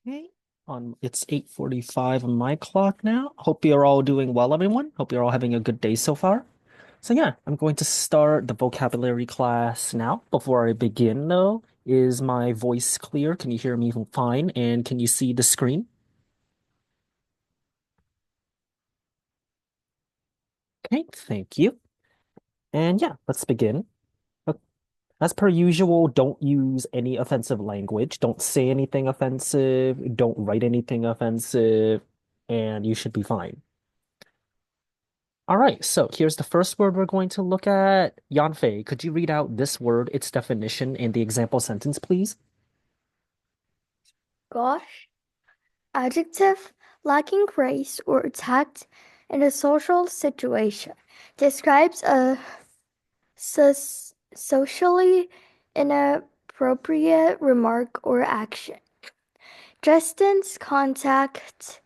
Okay. It's 8:45 on my clock now. Hope you're all doing well, everyone. Hope you're all having a good day so far. So yeah, I'm going to start the vocabulary class now. Before I begin, though, is my voice clear? Can you hear me fine? And can you see the screen? Okay, thank you. And yeah, let's begin. Uh, As per usual, don't use any offensive language. Don't say anything offensive. Don't write anything offensive. And you should be fine. All right, so here's the first word we're going to look at. Yanfei, could you read out this word, its definition, and the example sentence, please? Gosh, adjective lacking grace or tact in a social situation, describes a socially inappropriate remark or action. Justin's contact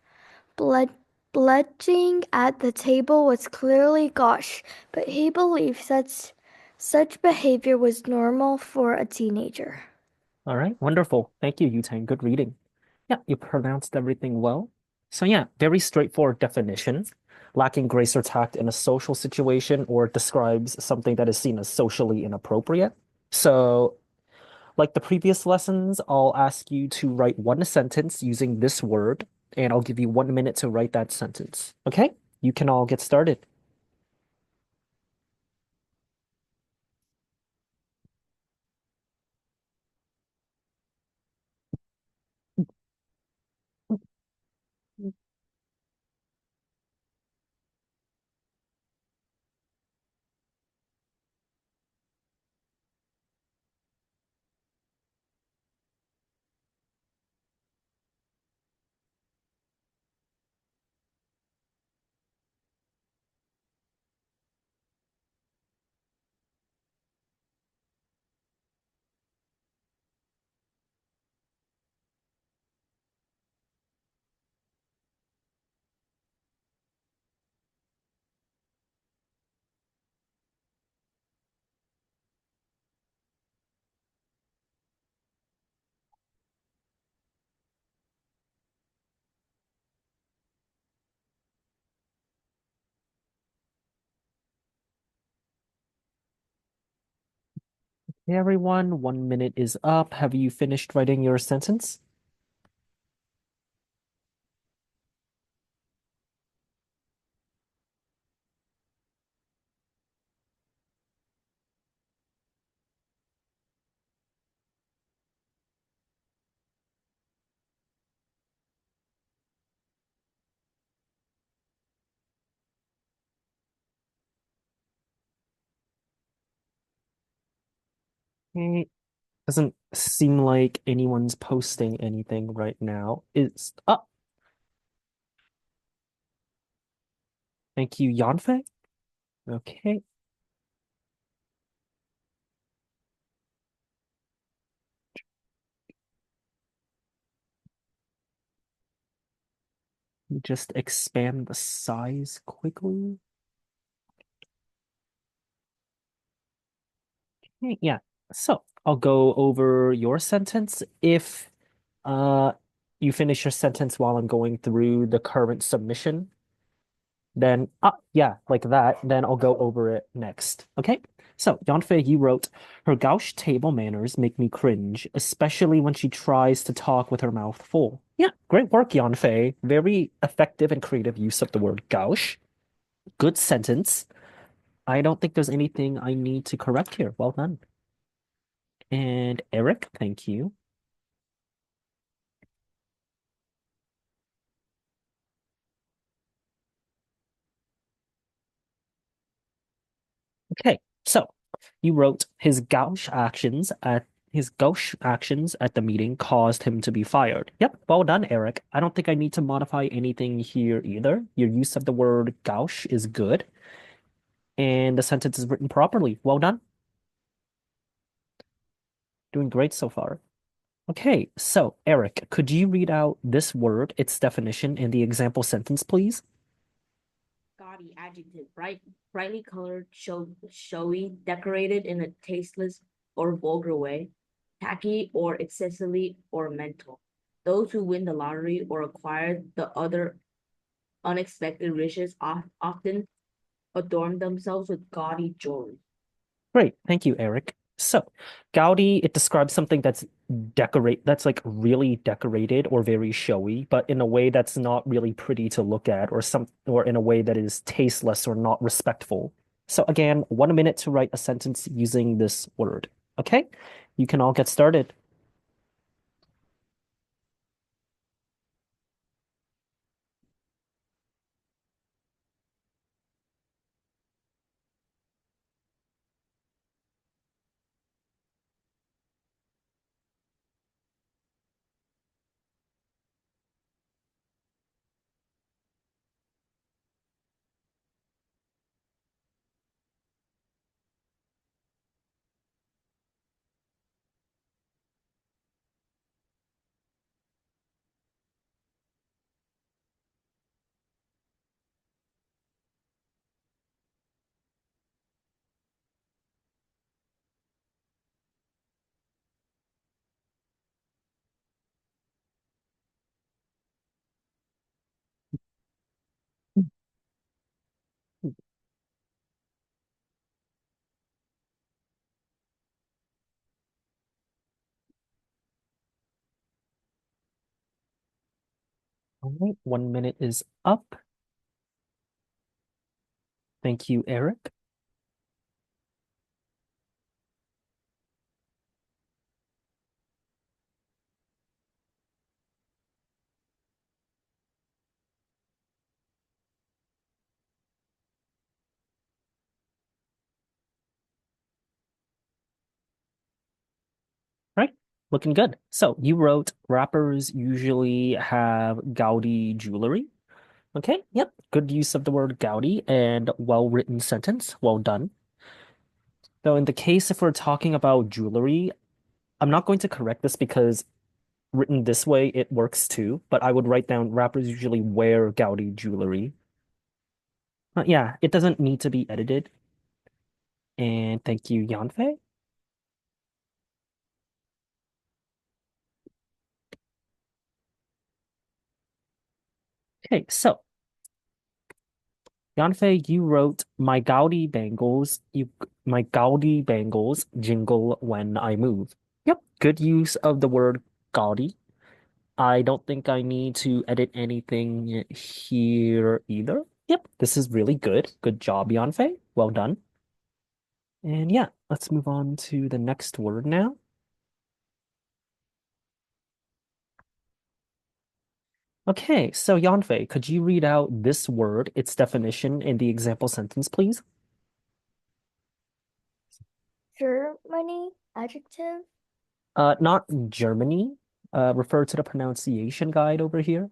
bledging at the table was clearly gosh, but he believed that such behavior was normal for a teenager. All right, wonderful. Thank you, Yutang. Good reading. Yeah, you pronounced everything well. So yeah, very straightforward definition. Lacking grace or tact in a social situation or describes something that is seen as socially inappropriate. So, like the previous lessons, I'll ask you to write one sentence using this word, and I'll give you 1 minute to write that sentence. Okay? You can all get started. Hey everyone, 1 minute is up. Have you finished writing your sentence? Okay. Doesn't seem like anyone's posting anything right now. It's up. Thank you, Yanfei. Okay, just expand the size quickly. Okay, yeah. So I'll go over your sentence. If uh you finish your sentence while I'm going through the current submission, then yeah, like that, then I'll go over it next. Okay? So Yanfei, you wrote, her gauche table manners make me cringe, especially when she tries to talk with her mouth full. Yeah, great work, Yanfei. Very effective and creative use of the word gauche. Good sentence. I don't think there's anything I need to correct here. Well done. And Eric, thank you. Okay, so you wrote his gauche actions at the meeting caused him to be fired. Yep, well done, Eric. I don't think I need to modify anything here either. Your use of the word gauche is good, and the sentence is written properly. Well done. Doing great so far. Okay, so Eric, could you read out this word, its definition, and the example sentence, please? Gaudy adjective, brightly colored, showy, decorated in a tasteless or vulgar way, tacky or excessively ornamental. Those who win the lottery or acquire the other unexpected riches often adorn themselves with gaudy jewelry. Great. Thank you, Eric. So, gaudy, it describes something that's like really decorated or very showy, but in a way that's not really pretty to look at or in a way that is tasteless or not respectful. So again, 1 minute to write a sentence using this word. Okay? You can all get started. All right, 1 minute is up. Thank you, Eric. Right, looking good. So you wrote rappers usually have gaudy jewelry. Okay, yep. Good use of the word gaudy and well-written sentence. Well done. Though in the case if we're talking about jewelry, I'm not going to correct this because written this way it works too, but I would write down rappers usually wear gaudy jewelry. Yeah, it doesn't need to be edited. And thank you, Yanfei. Okay, so Yanfei, you wrote my gaudy bangles jingle when I move. Yep, good use of the word gaudy. I don't think I need to edit anything here either. Yep, this is really good. Good job, Yanfei. Well done. And yeah, let's move on to the next word now. Okay, so Yanfei, could you read out this word, its definition in the example sentence, please? Germany, adjective. Not Germany. Refer to the pronunciation guide over here.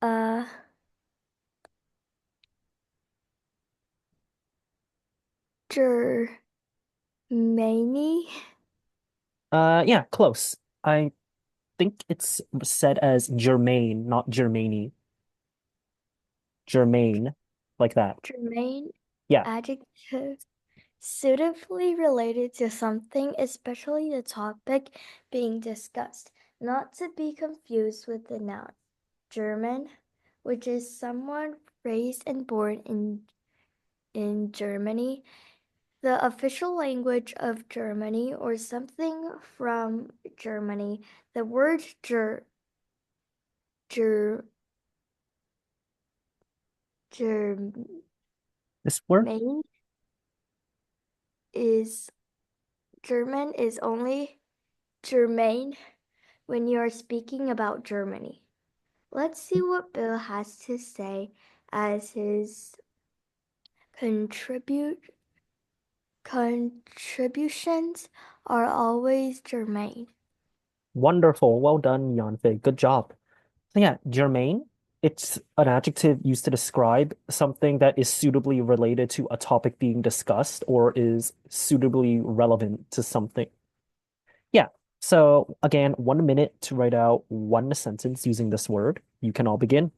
Uh, Germany. Yeah, close. I think it's said as Germain, not Germany. Germain, like that. Germain, Yeah. adjective. Suitably related to something, especially the topic being discussed, not to be confused with the noun German, which is someone raised and born in Germany, the official language of Germany, or something from Germany. The word ger, Germain This word? is German is only Germain when you are speaking about Germany. Let's see what Bill has to say as his contributions are always germane. Wonderful. Well done, Yanfei. Good job. So yeah, germane, it's an adjective used to describe something that is suitably related to a topic being discussed or is suitably relevant to something. Yeah. So again, 1 minute to write out one sentence using this word. You can all begin.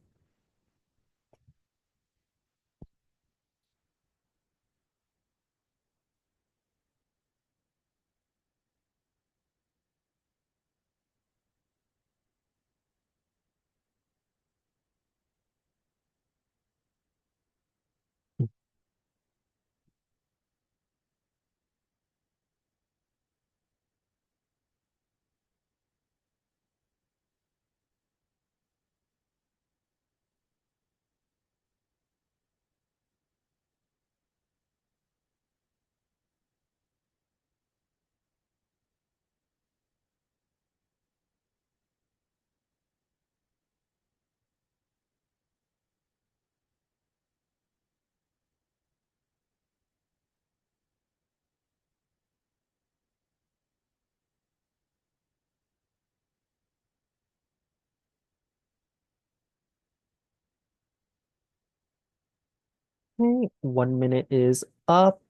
Okay, 1 minute is up.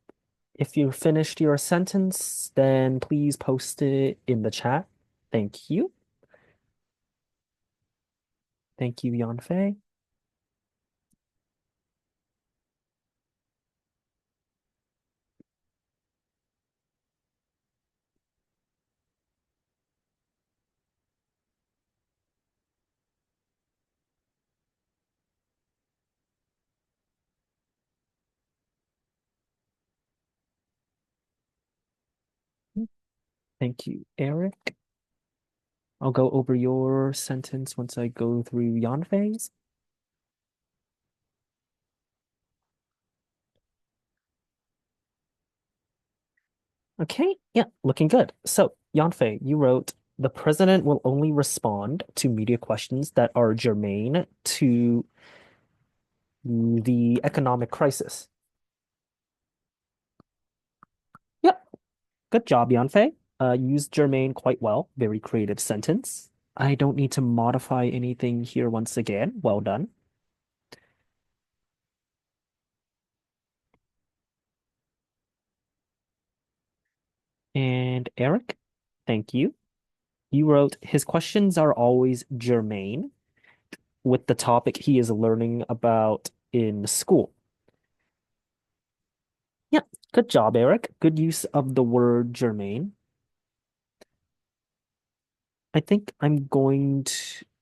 If you finished your sentence, then please post it in the chat. Thank you. Thank you, Yanfei. Thank you, Eric. I'll go over your sentence once I go through Yanfei's. Okay, yeah, looking good. So, Yanfei, you wrote, the president will only respond to media questions that are germane to the economic crisis. Yep, good job, Yanfei. Used germane quite well. Very creative sentence. I don't need to modify anything here once again. Well done. And Eric, thank you. You wrote, his questions are always germane with the topic he is learning about in school. Yeah, good job, Eric. Good use of the word germane. I think I'm going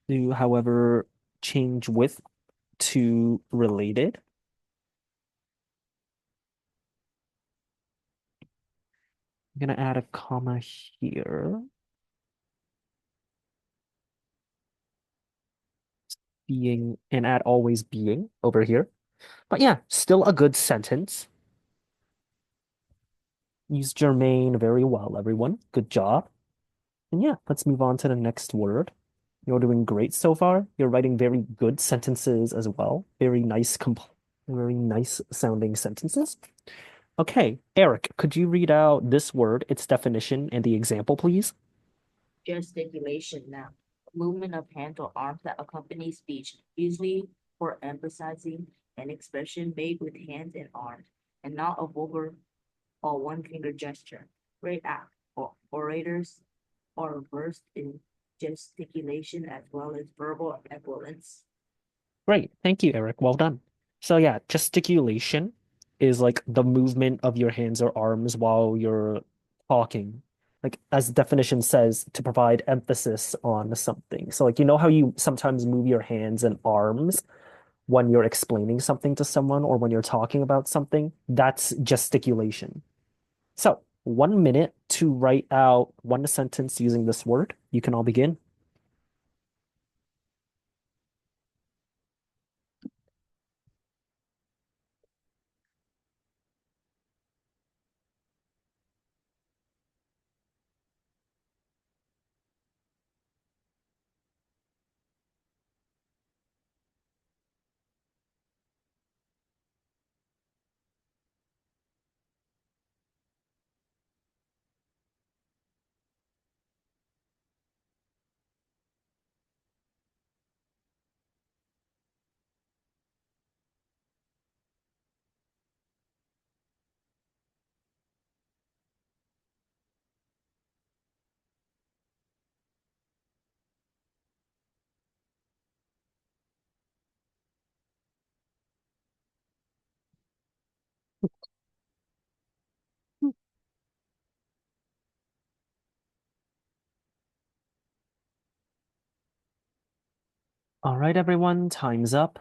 to, however, change with to related. I'm going to add a comma here. Being and add always being over here. But yeah, still a good sentence. Use germane very well, everyone. Good job. And yeah, let's move on to the next word. You're doing great so far. You're writing very good sentences as well. Very nice sounding sentences. Okay, Eric, could you read out this word, its definition, and the example, please? Gesticulation now. Movement of hands or arms that accompany speech, usually for emphasizing an expression made with hands and arms, and not a vulgar or one finger gesture. Great act. Or orators are versed in gesticulation as well as verbal equivalence. Great. Thank you, Eric. Well done. So yeah, gesticulation is like the movement of your hands or arms while you're talking. Like as the definition says, to provide emphasis on something. So like you know how you sometimes move your hands and arms when you're explaining something to someone or when you're talking about something? That's gesticulation. So 1 minute to write out one sentence using this word. You can all begin. All right, everyone, time's up.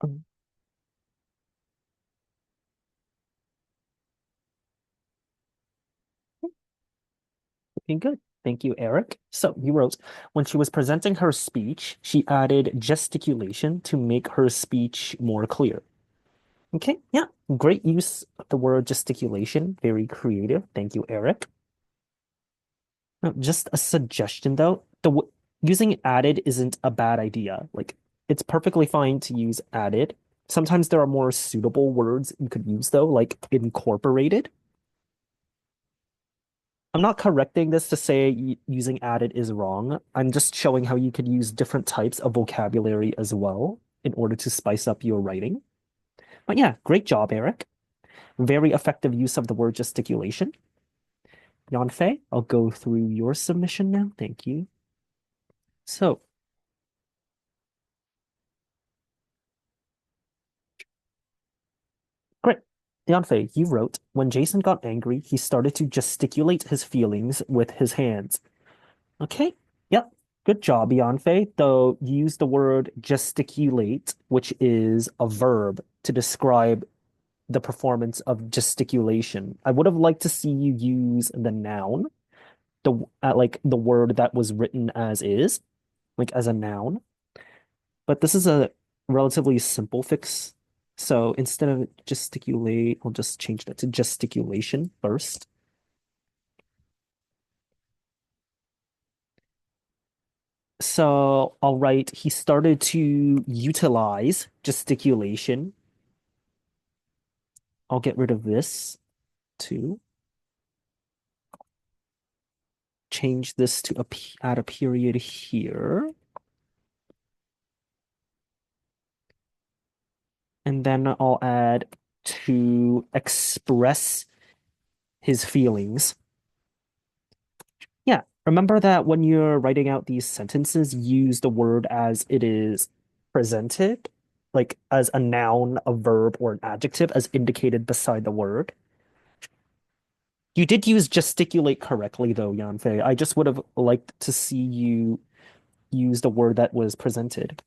Looking good. Thank you, Eric. So you wrote, when she was presenting her speech, she added gesticulation to make her speech more clear. Okay, yeah, great use of the word gesticulation. Very creative. Thank you, Eric. Now, just a suggestion though, using added isn't a bad idea. Like, it's perfectly fine to use added. Sometimes there are more suitable words you could use though, like incorporated. I'm not correcting this to say using added is wrong. I'm just showing how you could use different types of vocabulary as well in order to spice up your writing. But yeah, great job, Eric. Very effective use of the word gesticulation. Yanfei, I'll go through your submission now. Thank you. So, great. Yanfei, you wrote, when Jason got angry, he started to gesticulate his feelings with his hands. Okay. Yep. Good job, Yanfei. Though you used the word gesticulate, which is a verb to describe the performance of gesticulation. I would have liked to see you use the noun, like the word that was written as is, like as a noun. But this is a relatively simple fix. So instead of gesticulate, I'll just change that to gesticulation first. So I'll write, he started to utilize gesticulation. I'll get rid of this too. Change this to add a period here. And then I'll add to express his feelings. Yeah, remember that when you're writing out these sentences, use the word as it is presented, like as a noun, a verb, or an adjective as indicated beside the word. You did use gesticulate correctly, though, Yanfei. I just would have liked to see you use the word that was presented.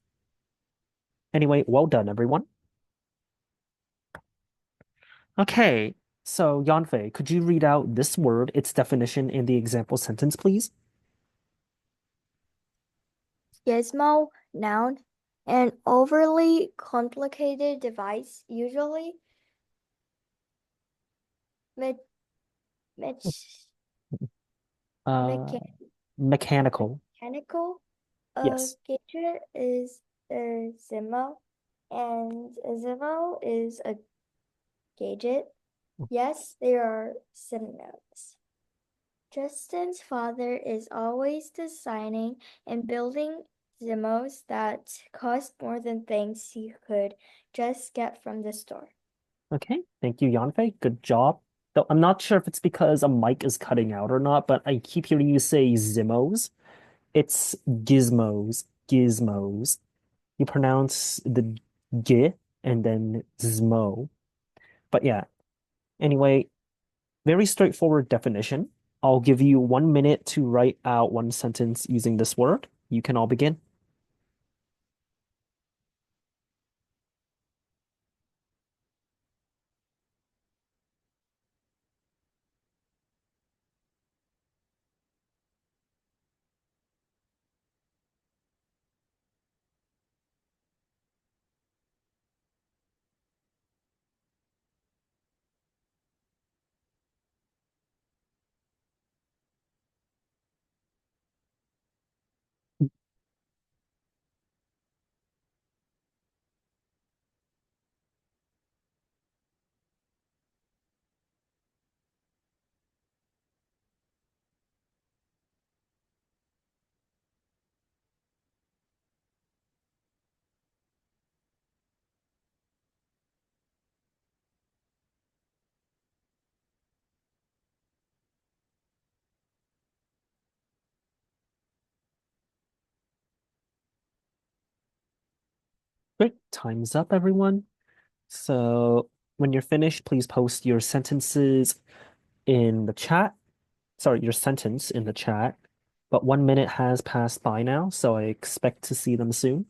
Anyway, well done, everyone. Okay, so Yanfei, could you read out this word, its definition, in the example sentence, please? Gizmo, noun, an overly complicated device, usually me me Uh, mechan mechanical. mechanical. A Yes. gadget is a Zimo, and a Zimo is a gadget. Yes, they are synonyms. Justin's father is always designing and building Zimos that cost more than things he could just get from the store. Okay, thank you, Yanfei. Good job. Though I'm not sure if it's because a mic is cutting out or not, but I keep hearing you say Zimmos. It's gizmos, gizmos. You pronounce the G and then Zmo. But yeah, anyway, very straightforward definition. I'll give you 1 minute to write out one sentence using this word. You can all begin. Great, time's up, everyone. So when you're finished, please post your sentences in the chat. Sorry, your sentence in the chat. But 1 minute has passed by now, so I expect to see them soon.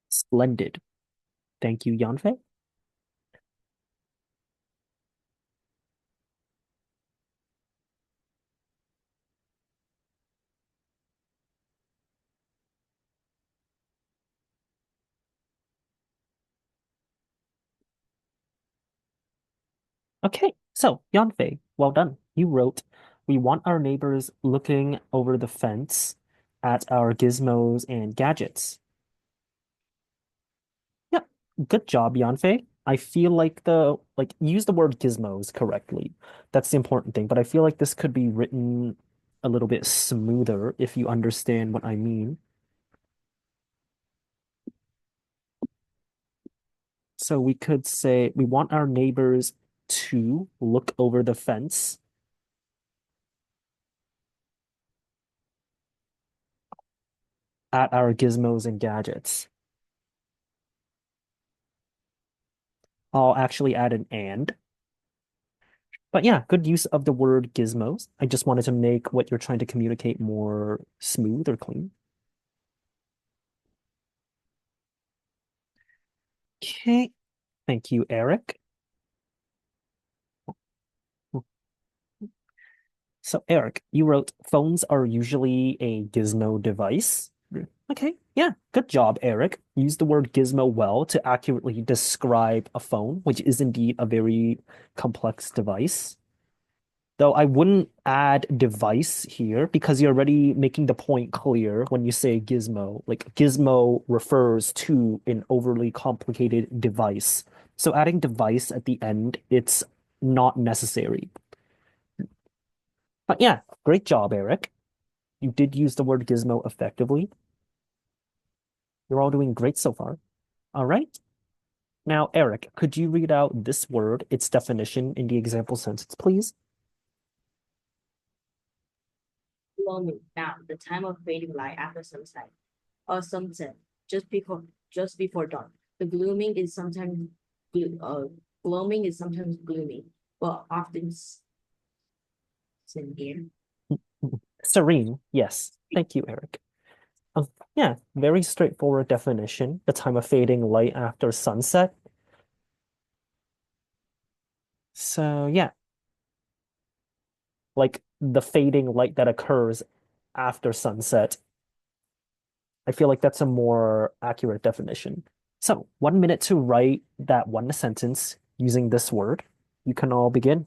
Splendid. Thank you, Yanfei. Okay, So, Yanfei, well done. You wrote, we want our neighbors looking over the fence at our gizmos and gadgets. Yeah, good job, Yanfei. I feel like use the word gizmos correctly. That's the important thing, but I feel like this could be written a little bit smoother if you understand what I mean. So we could say we want our neighbors to look over the fence at our gizmos and gadgets. I'll actually add an and. But yeah, good use of the word gizmos. I just wanted to make what you're trying to communicate more smooth or clean. Okay, thank you, Eric. So, Eric, you wrote phones are usually a gizmo device. Okay, yeah, good job, Eric. Use the word gizmo well to accurately describe a phone, which is indeed a very complex device. Though I wouldn't add device here because you're already making the point clear when you say gizmo. Like gizmo refers to an overly complicated device. So adding device at the end, it's not necessary. But yeah, great job, Eric. You did use the word gizmo effectively. You're all doing great so far. All right. Now, Eric, could you read out this word, its definition in the example sentence, please? Gloaming, now the time of fading light after sunset or sunset, just before dawn. The glooming is sometimes gloaming is sometimes gloomy, but often severe. Serene, yes. Thank you, Eric. Yeah, very straightforward definition. The time of fading light after sunset. So yeah, like the fading light that occurs after sunset. I feel like that's a more accurate definition. So 1 minute to write that one sentence using this word. You can all begin.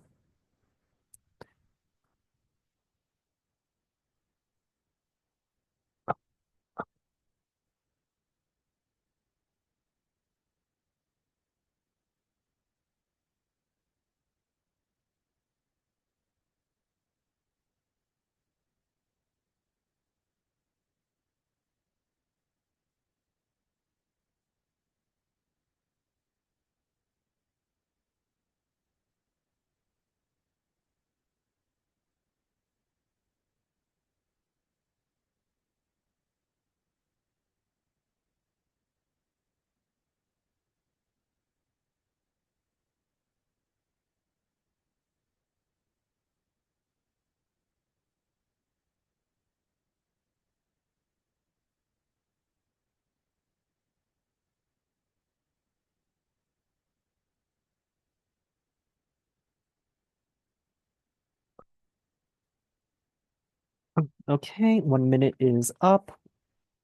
Okay, 1 minute is up.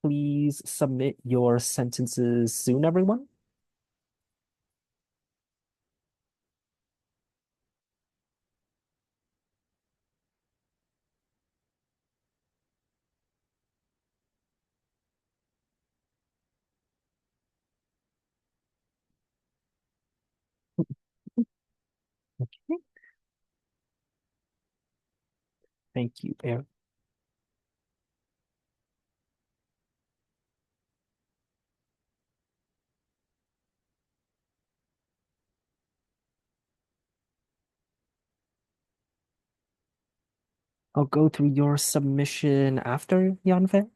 Please submit your sentences soon, everyone. Okay, thank you, Eric. I'll go through your submission after, Yanfei.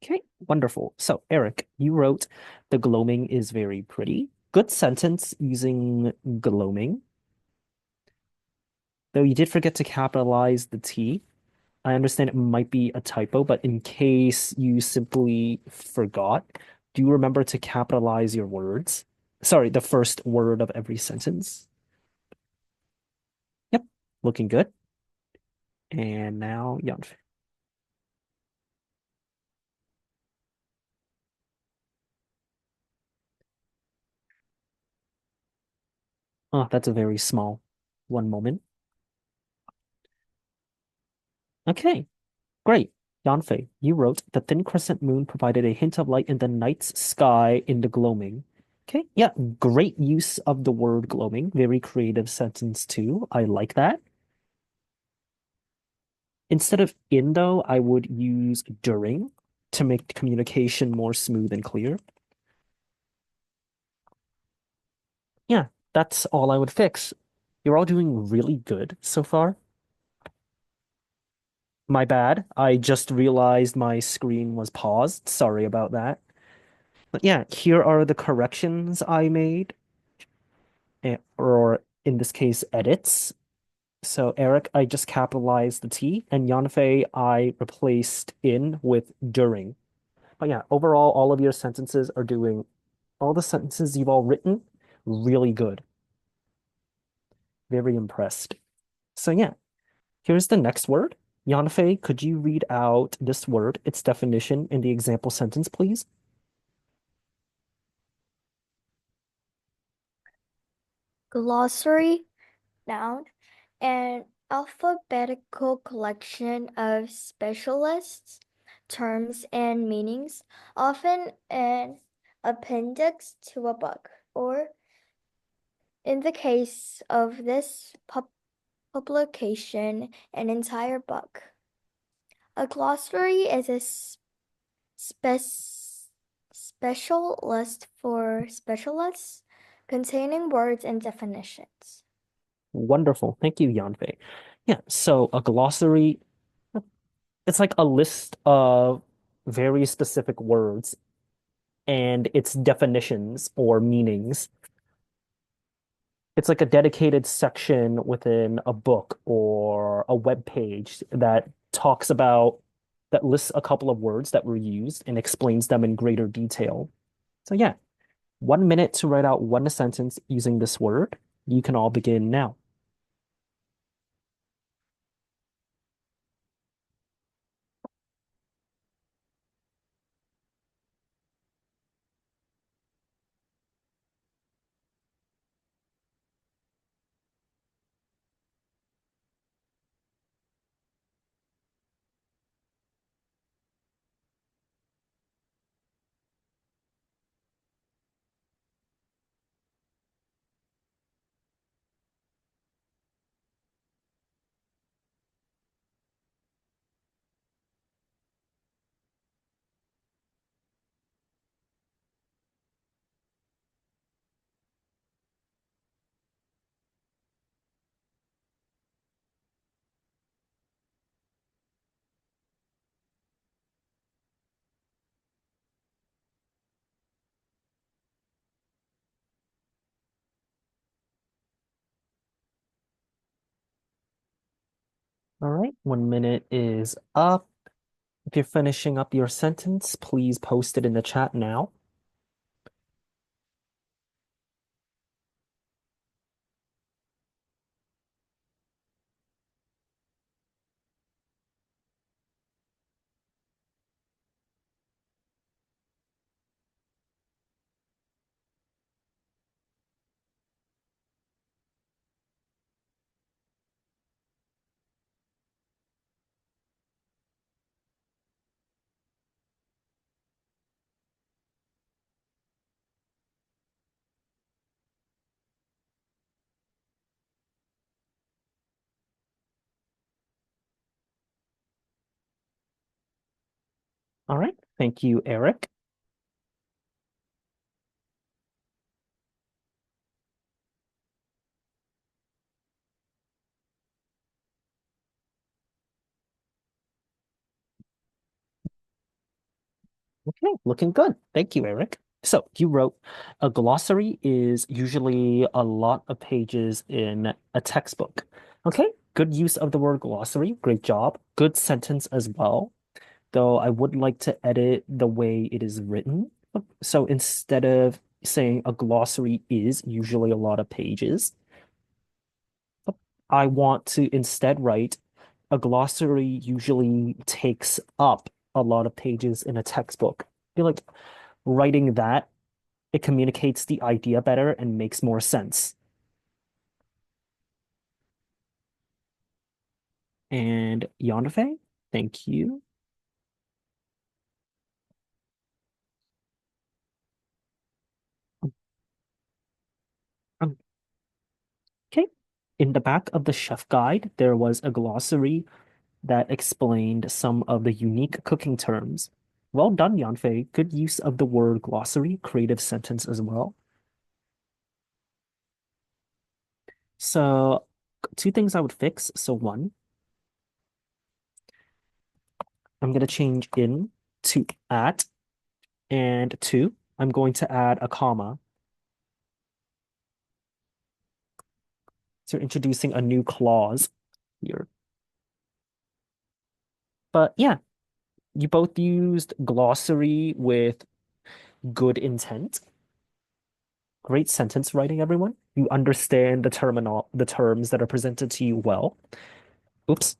Okay, wonderful. So, Eric, you wrote the gloaming is very pretty. Good sentence using gloaming. Though you did forget to capitalize the T. I understand it might be a typo, but in case you simply forgot, do you remember to capitalize your words? Sorry, the first word of every sentence. Yep, looking good. And now, Yanfei. Oh, that's a very small. One moment. Okay, great. Yanfei, you wrote the thin crescent moon provided a hint of light in the night's sky in the gloaming. Okay, yeah, great use of the word gloaming. Very creative sentence too. I like that. Instead of in though, I would use during to make communication more smooth and clear. Yeah, that's all I would fix. You're all doing really good so far. My bad. I just realized my screen was paused. Sorry about that. But yeah, here are the corrections I made, or in this case, edits. So Eric, I just capitalized the T, and Yanfei, I replaced in with during. But yeah, overall, all the sentences you've all written, really good. Very impressed. So yeah, here's the next word. Yanfei, could you read out this word, its definition in the example sentence, please? Glossary, noun, an alphabetical collection of specialists, terms, and meanings, often an appendix to a book, or in the case of this publication, an entire book. A glossary is a special list for specialists containing words and definitions. Wonderful. Thank you, Yanfei. Yeah, so a glossary, it's like a list of very specific words and its definitions or meanings. It's like a dedicated section within a book or a web page that that lists a couple of words that were used and explains them in greater detail. So yeah, 1 minute to write out one sentence using this word. You can all begin now. All right, 1 minute is up. If you're finishing up your sentence, please post it in the chat now. All right, thank you, Eric. Okay, looking good. Thank you, Eric. So you wrote a glossary is usually a lot of pages in a textbook. Okay, good use of the word glossary. Great job. Good sentence as well. Though I would like to edit the way it is written. So instead of saying a glossary is usually a lot of pages, I want to instead write a glossary usually takes up a lot of pages in a textbook. I feel like writing that, it communicates the idea better and makes more sense. And Yanfei, thank you. Um, Okay. In the back of the chef guide, there was a glossary that explained some of the unique cooking terms. Well done, Yanfei. Good use of the word glossary, creative sentence as well. So, two things I would fix. So, one, I'm going to change in to at, and two, I'm going to add a comma. So, introducing a new clause here. But yeah, you both used glossary with good intent. Great sentence writing, everyone. You understand the terms that are presented to you well. Oops.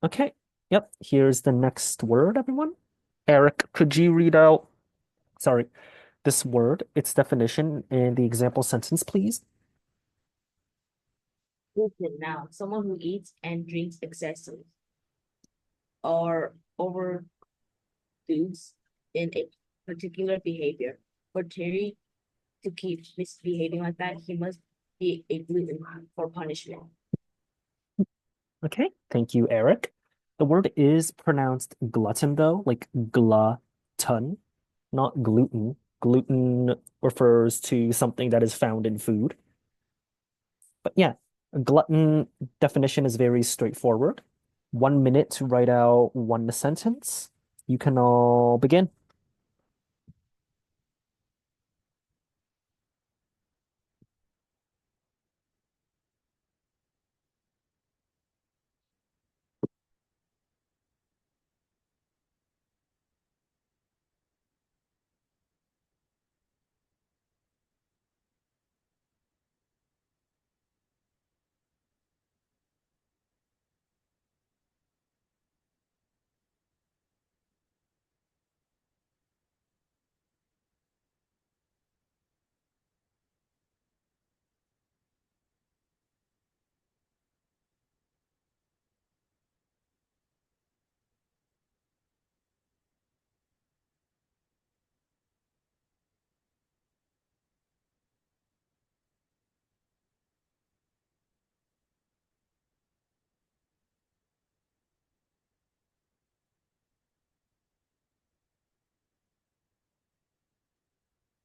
Okay. Yep. Here's the next word, everyone. Eric, could you read out, sorry, this word, its definition, and the example sentence, please? Listen now, someone who eats and drinks excessively or overdoes in a particular behavior. For Terry to keep misbehaving like that, he must be a glutton for punishment. Okay. Thank you, Eric. The word is pronounced glutton, though, like glutton, not gluten. Gluten refers to something that is found in food. But yeah, a glutton definition is very straightforward. 1 minute to write out one sentence. You can all begin.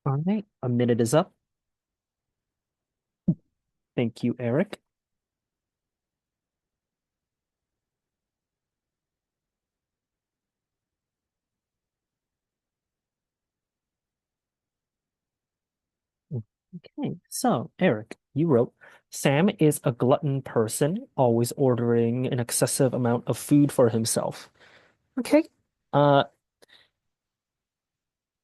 All right, a minute is up. Thank you, Eric. Okay, so Eric, you wrote, Sam is a glutton person, always ordering an excessive amount of food for himself. Okay. Uh,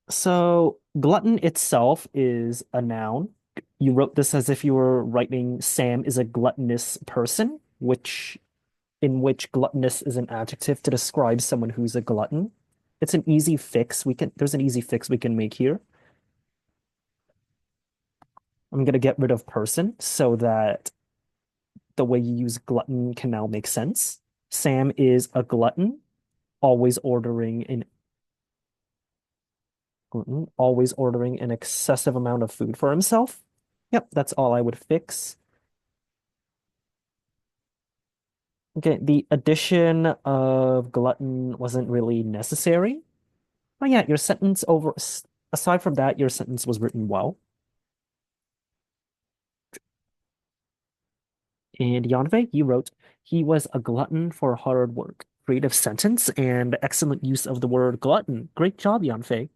so glutton itself is a noun. You wrote this as if you were writing Sam is a gluttonous person, which in which gluttonous is an adjective to describe someone who's a glutton. It's an easy fix. There's an easy fix we can make here. I'm gonna get rid of person so that the way you use glutton can now make sense. Sam is a glutton, always ordering an always ordering an excessive amount of food for himself. Yep, that's all I would fix. Okay, the addition of glutton wasn't really necessary. Oh yeah, your sentence over aside from that, your sentence was written well. And Yanve, you wrote, he was a glutton for hard work. Creative sentence and excellent use of the word glutton. Great job, Yanfei.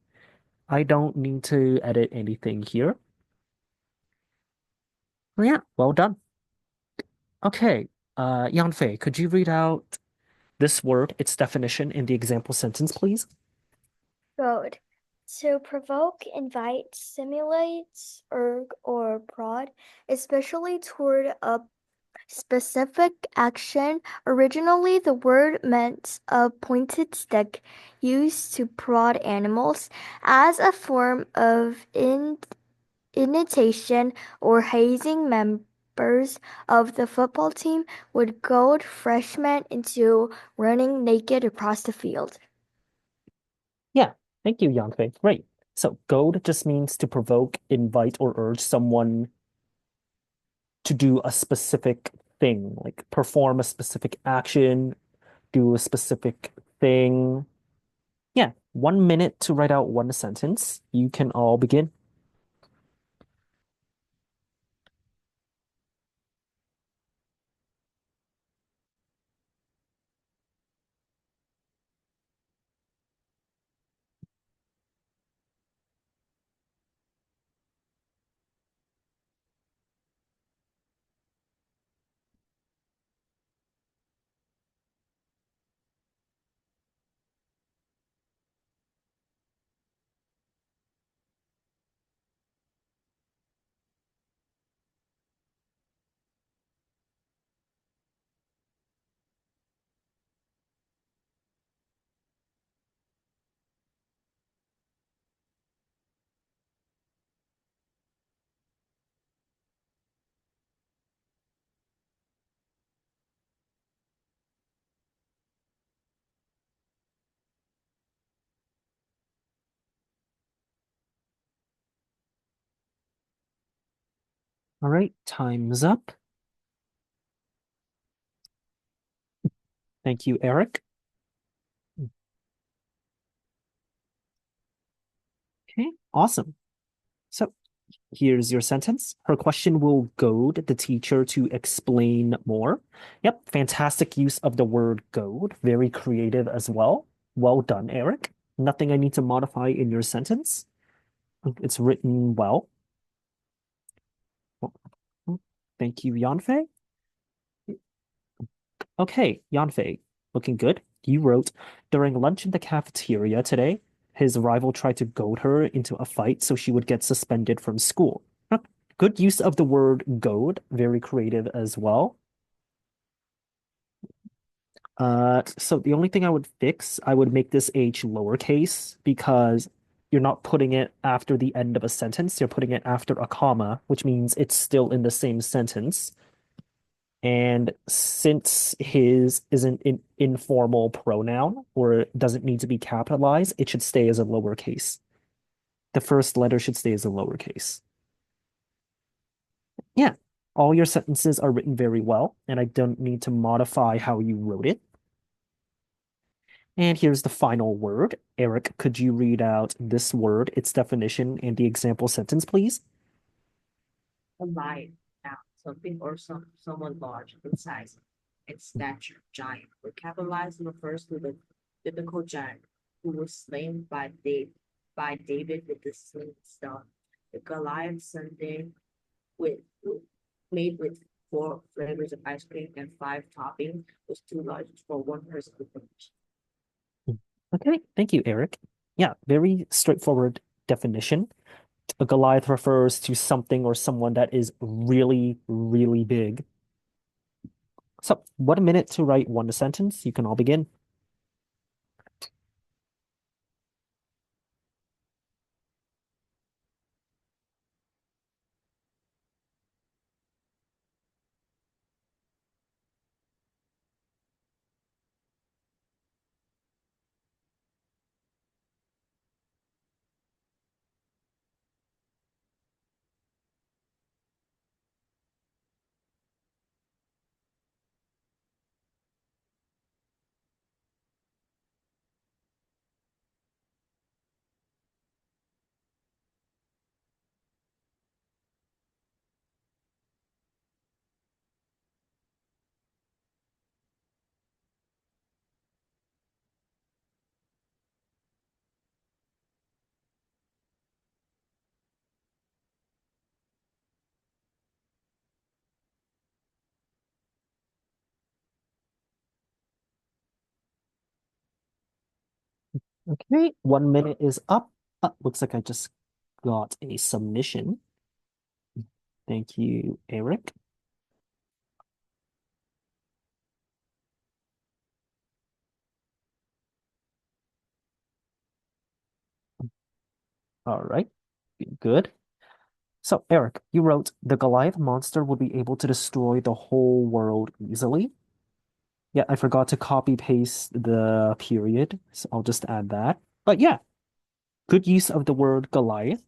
I don't need to edit anything here. Well, yeah, well done. Okay, Yanfei, could you read out this word, its definition, in the example sentence, please? Goad. To provoke, invite, simulate, urge, or prod, especially toward a specific action. Originally, the word meant a pointed stick used to prod animals as a form of imitation or hazing members of the football team would goad freshmen into running naked across the field. Yeah, thank you, Yanfei. Great. So goad just means to provoke, invite, or urge someone to do a specific thing, like perform a specific action, do a specific thing. Yeah, 1 minute to write out one sentence. You can all begin. All right, time's up. Thank you, Eric. Okay, awesome. So here's your sentence. Her question will goad the teacher to explain more. Yep, fantastic use of the word goad. Very creative as well. Well done, Eric. Nothing I need to modify in your sentence. It's written well. Thank you, Yanfei. Okay, Yanfei, looking good. You wrote, during lunch in the cafeteria today, his rival tried to goad her into a fight so she would get suspended from school. Good use of the word goad, very creative as well. So the only thing I would fix, I would make this H lowercase because you're not putting it after the end of a sentence. You're putting it after a comma, which means it's still in the same sentence. And since his is an informal pronoun or doesn't need to be capitalized, it should stay as a lowercase. The first letter should stay as a lowercase. Yeah, all your sentences are written very well, and I don't need to modify how you wrote it. And here's the final word. Eric, could you read out this word, its definition, and the example sentence, please? Alive, now, something or someone large in size and stature, giant. When capitalized refers to the biblical giant who was slain by David with the sling stone. The Goliath sundae with made with 4 flavors of ice cream and 5 toppings was too large for one person to finish. Okay, thank you, Eric. Yeah, very straightforward definition. A Goliath refers to something or someone that is really, really big. So, 1 minute to write one sentence. You can all begin. Okay, 1 minute is up. Looks like I just got a submission. Thank you, Eric. All right, good. So, Eric, you wrote the Goliath monster would be able to destroy the whole world easily. Yeah, I forgot to copy paste the period, so I'll just add that. But yeah, good use of the word Goliath.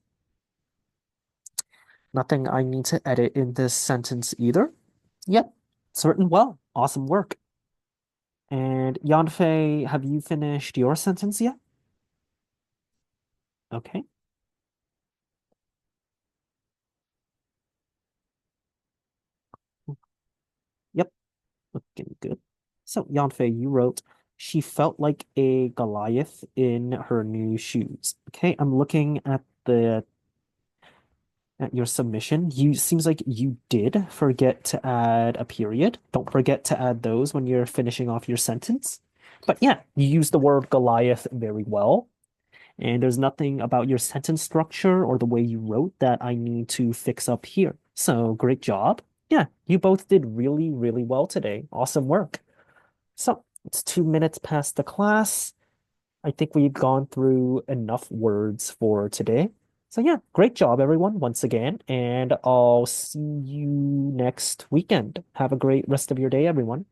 Nothing I need to edit in this sentence either. Yep, it's written well. Awesome work. And Yanfei, have you finished your sentence yet? Okay. Yep, looking good. So, Yanfei, you wrote, she felt like a Goliath in her new shoes. Okay, I'm looking at your submission. You seems like you did forget to add a period. Don't forget to add those when you're finishing off your sentence. But yeah, you used the word Goliath very well. And there's nothing about your sentence structure or the way you wrote that I need to fix up here. So great job. Yeah, you both did really, really well today. Awesome work. So it's 2 minutes past the class. I think we've gone through enough words for today. So yeah, great job, everyone, once again. And I'll see you next weekend. Have a great rest of your day, everyone.